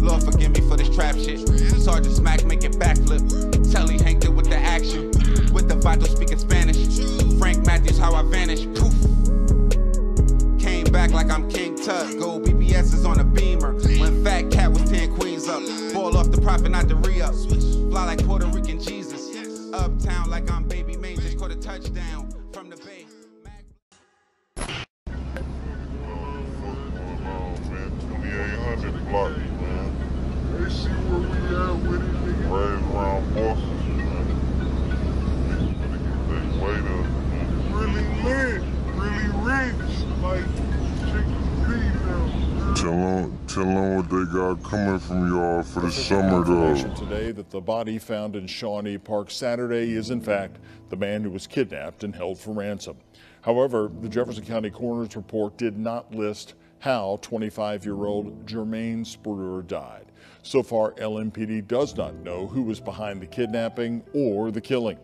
Lord forgive me for this trap shit. Sergeant Smack make it backflip. Telly Hank did with the action. With the vital speaking Spanish. Frank Matthews how I vanish. Poof. Came back like I'm King Tut. Gold BBS is on a beamer. When Fat Cat was 10 queens up. Ball off the profit, not the re-up. Fly like Puerto Rican Jesus. Uptown like I'm Baby May. Just caught a touchdown from the bay. 2800 block, man. They see where we at with it, nigga. Raise around bosses, man. They wait up, man. Really lit, really rich, like chicken feed now. Tell them what they got coming from y'all for the summer, though. Today that the body found in Shawnee Park Saturday is in fact the man who was kidnapped and held for ransom. However, the Jefferson County Coroner's report did not list how 25-year-old Jermaine Sprewer died. So far, LMPD does not know who was behind the kidnapping or the killing.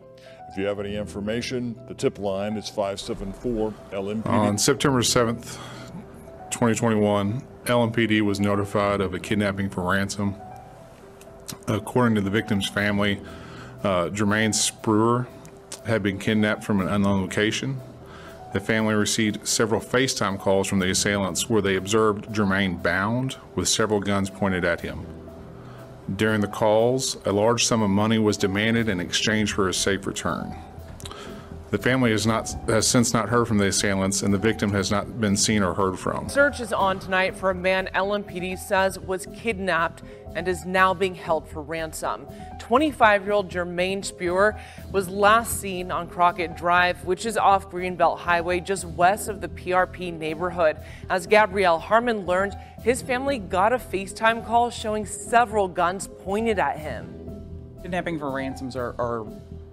If you have any information, the tip line is 574-LMPD. On September 7th, 2021, LMPD was notified of a kidnapping for ransom. According to the victim's family, Jermaine Sprewer had been kidnapped from an unknown location. The family received several FaceTime calls from the assailants where they observed Jermaine bound with several guns pointed at him. During the calls, a large sum of money was demanded in exchange for a safe return. The family has since not heard from the assailants, and the victim has not been seen or heard from. Search is on tonight for a man LMPD says was kidnapped and is now being held for ransom. 25-year-old Jermaine Sprewer was last seen on Crockett Drive, which is off Greenbelt Highway, just west of the PRP neighborhood. As Gabrielle Harmon learned, his family got a FaceTime call showing several guns pointed at him. Kidnapping for ransoms are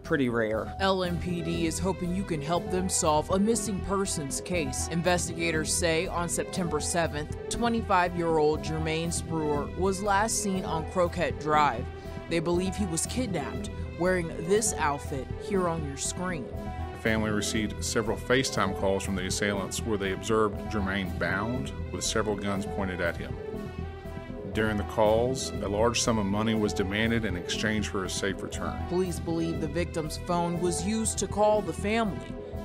pretty rare. LMPD is hoping you can help them solve a missing persons case. Investigators say on September 7th, 25-year-old Jermaine Sprewer was last seen on Croquette Drive. They believe he was kidnapped, wearing this outfit here on your screen. The family received several FaceTime calls from the assailants where they observed Jermaine bound with several guns pointed at him. During the calls, a large sum of money was demanded in exchange for a safe return. Police believe the victim's phone was used to call the family.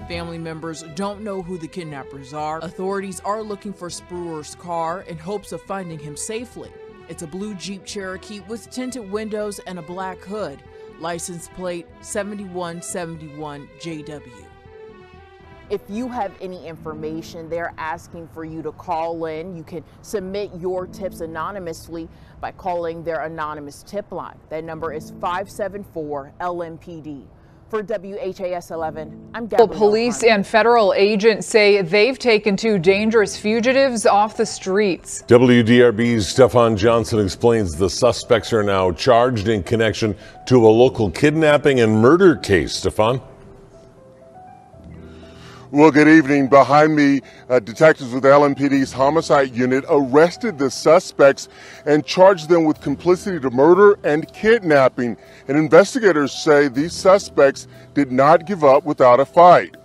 Family members don't know who the kidnappers are. Authorities are looking for Sprewer's car in hopes of finding him safely. It's a blue Jeep Cherokee with tinted windows and a black hood. License plate 7171 JW. If you have any information, they're asking for you to call in. You can submit your tips anonymously by calling their anonymous tip line. That number is 574-LMPD. For WHAS 11, I'm Gabrielle. Police and federal agents say they've taken 2 dangerous fugitives off the streets. WDRB's Stefan Johnson explains the suspects are now charged in connection to a local kidnapping and murder case. Stefan? Well, good evening. Behind me, detectives with LMPD's homicide unit arrested the suspects and charged them with complicity to murder and kidnapping. And investigators say these suspects did not give up without a fight.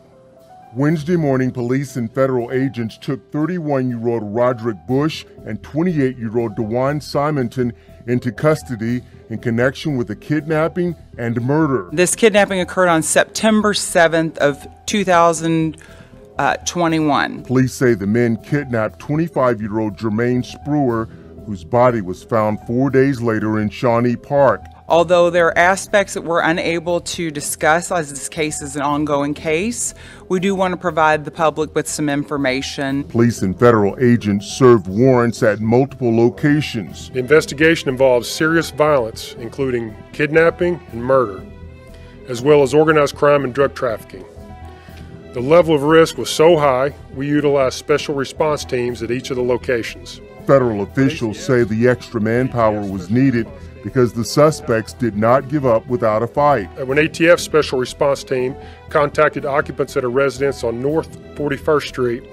Wednesday morning, police and federal agents took 31-year-old Roderick Bush and 28-year-old DeJuan Simonton into custody in connection with a kidnapping and murder. This kidnapping occurred on September 7th of 2021. Police say the men kidnapped 25-year-old Jermaine Sprewer, whose body was found 4 days later in Shawnee Park. Although there are aspects that we're unable to discuss as this case is an ongoing case, we do want to provide the public with some information. Police and federal agents served warrants at multiple locations. The investigation involves serious violence, including kidnapping and murder, as well as organized crime and drug trafficking. The level of risk was so high, we utilized special response teams at each of the locations. Federal officials say the extra manpower was needed because the suspects did not give up without a fight. When ATF Special Response Team contacted occupants at a residence on North 41st Street,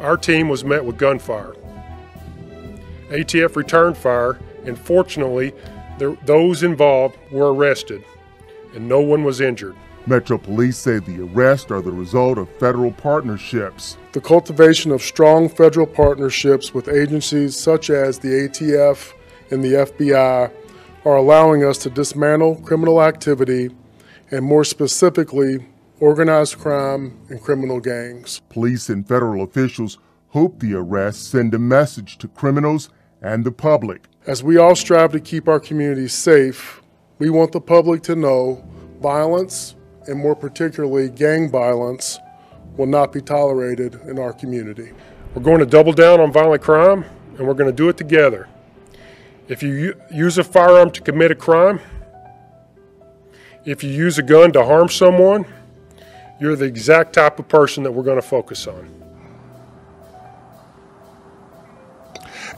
our team was met with gunfire. ATF returned fire, and fortunately, those involved were arrested, and no one was injured. Metro Police say the arrests are the result of federal partnerships. The cultivation of strong federal partnerships with agencies such as the ATF and the FBI are allowing us to dismantle criminal activity and, more specifically, organized crime and criminal gangs. Police and federal officials hope the arrests send a message to criminals and the public. As we all strive to keep our communities safe, we want the public to know violence, and more particularly gang violence, will not be tolerated in our community. We're going to double down on violent crime, and we're going to do it together. If you use a firearm to commit a crime, if you use a gun to harm someone, you're the exact type of person that we're going to focus on.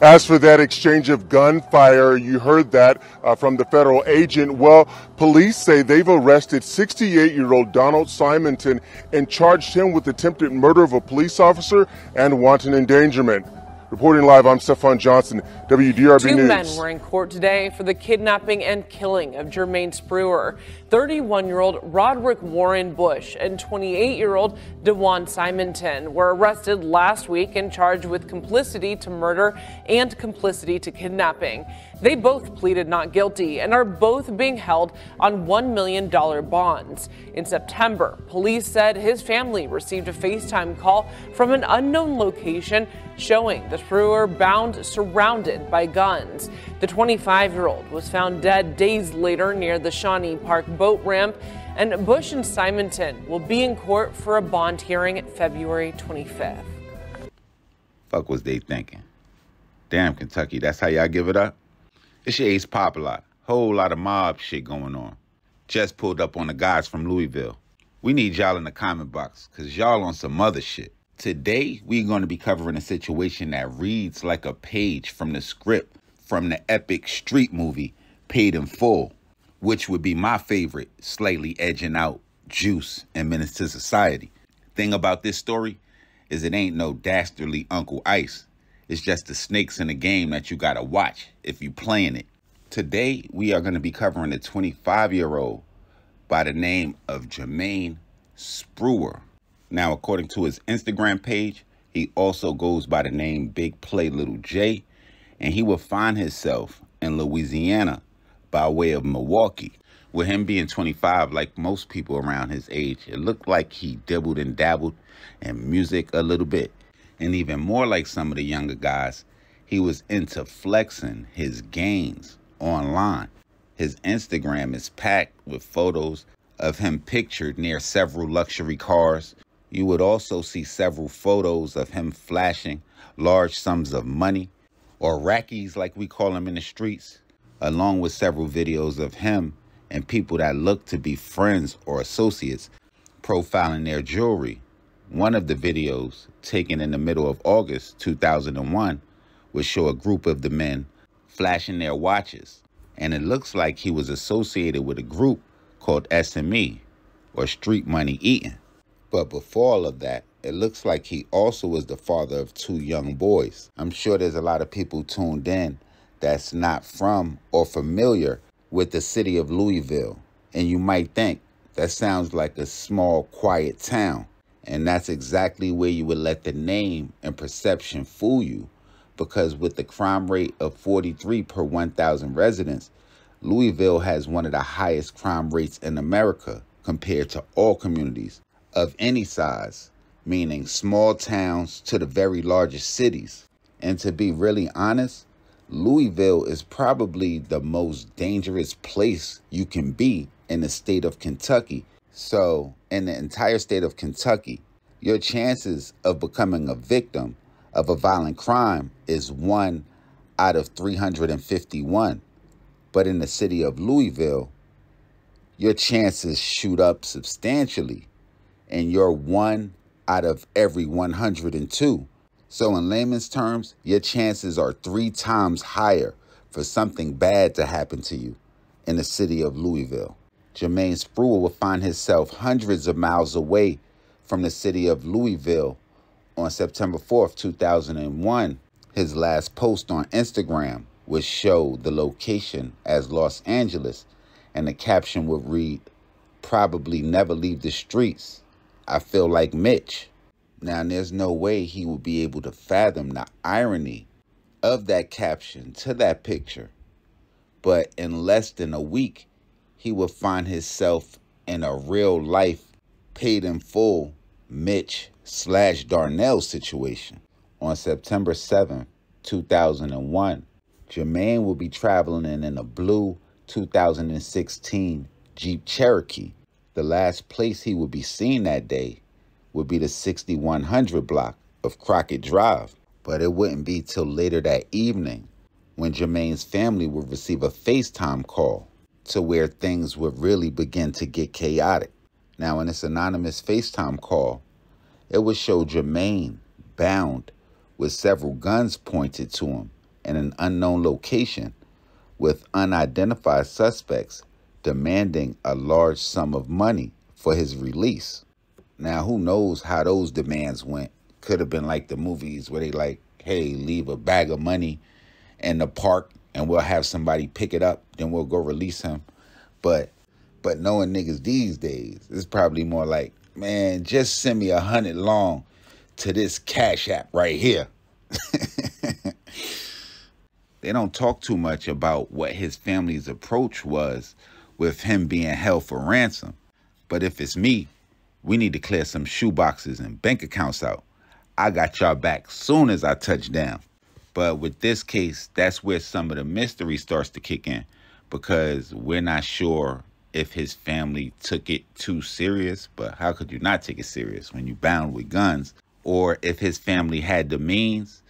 As for that exchange of gunfire, you heard that from the federal agent. Well, police say they've arrested 68-year-old Donald Simonton and charged him with attempted murder of a police officer and wanton endangerment. Reporting live, I'm Stefan Johnson, WDRB News. Two men were in court today for the kidnapping and killing of Jermaine Sprewer. 31-year-old Roderick Warren Bush and 28-year-old DeJuan Simonton were arrested last week and charged with complicity to murder and complicity to kidnapping. They both pleaded not guilty and are both being held on $1 million bonds. In September, police said his family received a FaceTime call from an unknown location showing the Sprewer bound, surrounded by guns. The 25-year-old was found dead days later near the Shawnee Park boat ramp, and Bush and Simonton will be in court for a bond hearing February 25th. Fuck was they thinking? Damn, Kentucky, that's how y'all give it up? It's your ace Popalot. Whole lot of mob shit going on. Just pulled up on the guys from Louisville. We need y'all in the comment box, because y'all on some other shit. Today, we're going to be covering a situation that reads like a page from the script from the epic street movie, Paid in Full, which would be my favorite, slightly edging out Juice and Menace to Society. Thing about this story is it ain't no dastardly Uncle Ice. It's just the snakes in the game that you gotta watch if you playing it. Today, we are going to be covering a 25-year-old by the name of Jermaine Sprewer. Now, according to his Instagram page, he also goes by the name Big Play Little J, and he will find himself in Louisiana by way of Milwaukee. With him being 25, like most people around his age, it looked like he dibbled and dabbled in music a little bit. And even more like some of the younger guys, he was into flexing his gains online. His Instagram is packed with photos of him pictured near several luxury cars. You would also see several photos of him flashing large sums of money, or rackies like we call them in the streets, along with several videos of him and people that look to be friends or associates profiling their jewelry. One of the videos, taken in the middle of August 2001, would show a group of the men flashing their watches, and it looks like he was associated with a group called SME, or Street Money Eating. But before all of that, it looks like he also was the father of two young boys. I'm sure there's a lot of people tuned in that's not from or familiar with the city of Louisville, and you might think that sounds like a small, quiet town. And that's exactly where you would let the name and perception fool you, because with the crime rate of 43 per 1,000 residents, Louisville has one of the highest crime rates in America compared to all communities of any size, meaning small towns to the very largest cities. And to be really honest, Louisville is probably the most dangerous place you can be in the state of Kentucky. So in the entire state of Kentucky, your chances of becoming a victim of a violent crime is 1 out of 351. But in the city of Louisville, your chances shoot up substantially, and you're 1 out of every 102. So in layman's terms, your chances are 3 times higher for something bad to happen to you in the city of Louisville. Jermaine Sprewer will find himself hundreds of miles away from the city of Louisville on September 4th, 2001. His last post on Instagram would show the location as Los Angeles, and the caption would read, "Probably never leave the streets. I feel like Mitch." Now, there's no way he would be able to fathom the irony of that caption to that picture, But in less than a week, he would find himself in a real life, paid in full Mitch/Darnell situation. On September 7, 2001, Jermaine will be traveling in a blue 2016 Jeep Cherokee. The last place he would be seen that day would be the 6100 block of Crockett Drive. But it wouldn't be till later that evening when Jermaine's family would receive a FaceTime call to where things would really begin to get chaotic. Now, in this anonymous FaceTime call, it would show Jermaine bound with several guns pointed to him in an unknown location with unidentified suspects demanding a large sum of money for his release. Now, who knows how those demands went? Could have been like the movies where they like, hey, leave a bag of money in the park and we'll have somebody pick it up, then we'll go release him. But knowing niggas these days, it's probably more like, man, just send me 100 long to this Cash App right here. They don't talk too much about what his family's approach was with him being held for ransom. But if it's me, we need to clear some shoeboxes and bank accounts out. I got y'all back soon as I touch down. But with this case, that's where some of the mystery starts to kick in, because we're not sure if his family took it too serious. But how could you not take it serious when you bound with guns? Or if his family had the means,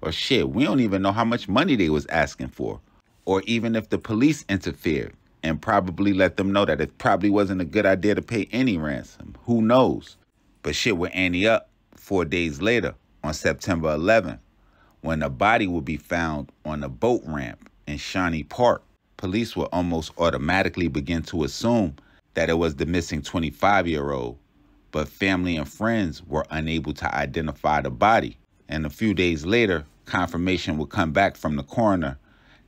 or shit, we don't even know how much money they was asking for. Or even if the police interfered and probably let them know that it probably wasn't a good idea to pay any ransom. Who knows? But shit would ante up 4 days later on September 11th, when a body will be found on a boat ramp in Shawnee Park. Police will almost automatically begin to assume that it was the missing 25-year-old, but family and friends were unable to identify the body. And a few days later, confirmation would come back from the coroner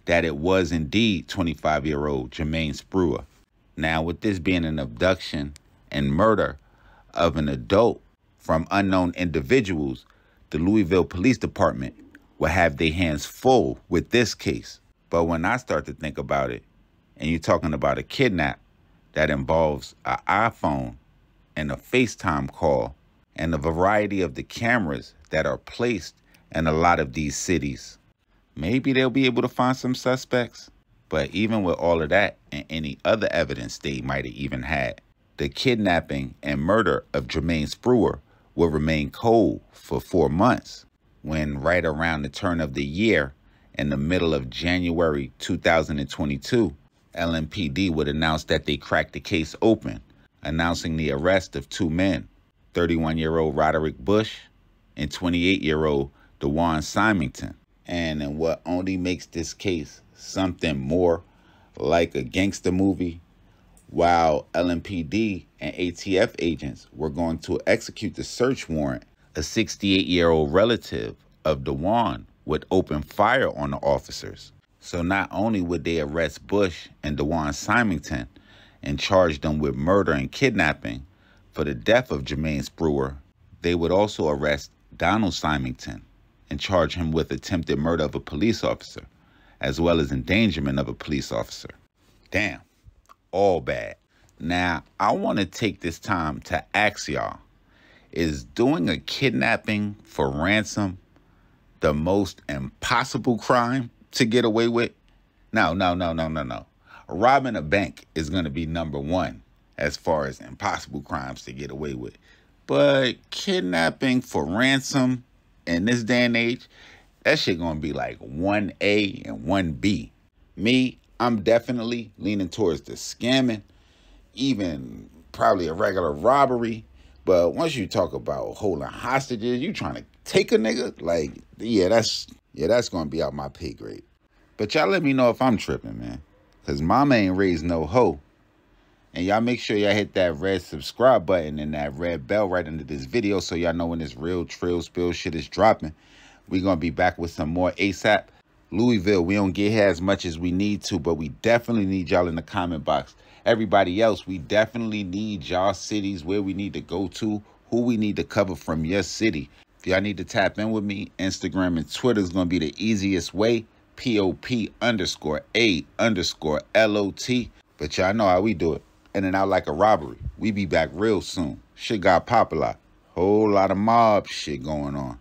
that it was indeed 25-year-old Jermaine Sprewer. Now, with this being an abduction and murder of an adult from unknown individuals, the Louisville Police Department will have their hands full with this case. But when I start to think about it, and you're talking about a kidnap that involves an iPhone and a FaceTime call and a variety of the cameras that are placed in a lot of these cities, maybe they'll be able to find some suspects. But even with all of that and any other evidence they might have even had, the kidnapping and murder of Jermaine Sprewer will remain cold for 4 months, when right around the turn of the year, in the middle of January 2022, LMPD would announce that they cracked the case open, announcing the arrest of two men, 31-year-old Roderick Bush and 28-year-old DeJuan Symington. And in what only makes this case something more like a gangster movie, while LMPD and ATF agents were going to execute the search warrant, a 68-year-old relative of DeJuan would open fire on the officers. So not only would they arrest Bush and DeJuan Symington and charge them with murder and kidnapping for the death of Jermaine Sprewer, they would also arrest Donald Symington and charge him with attempted murder of a police officer, as well as endangerment of a police officer. Damn, all bad. Now, I want to take this time to ask y'all, is doing a kidnapping for ransom the most impossible crime to get away with? No. Robbing a bank is going to be number one as far as impossible crimes to get away with. But kidnapping for ransom in this day and age, that shit going to be like 1A and 1B. Me, I'm definitely leaning towards the scamming, even probably a regular robbery. But once you talk about holding hostages, you trying to take a nigga, like, yeah, that's going to be out my pay grade. But y'all let me know if I'm tripping, man, because mama ain't raised no hoe. And y'all make sure y'all hit that red subscribe button and that red bell right under this video so y'all know when this real trill spill shit is dropping. We're going to be back with some more ASAP. Louisville, we don't get here as much as we need to, but we definitely need y'all in the comment box. Everybody else, we definitely need y'all cities, where we need to go to, who we need to cover from your city. If y'all need to tap in with me, Instagram and Twitter is going to be the easiest way. POP_A_LOT. But y'all know how we do it. In and out like a robbery. We be back real soon. Shit got Popalot. Whole lot of mob shit going on.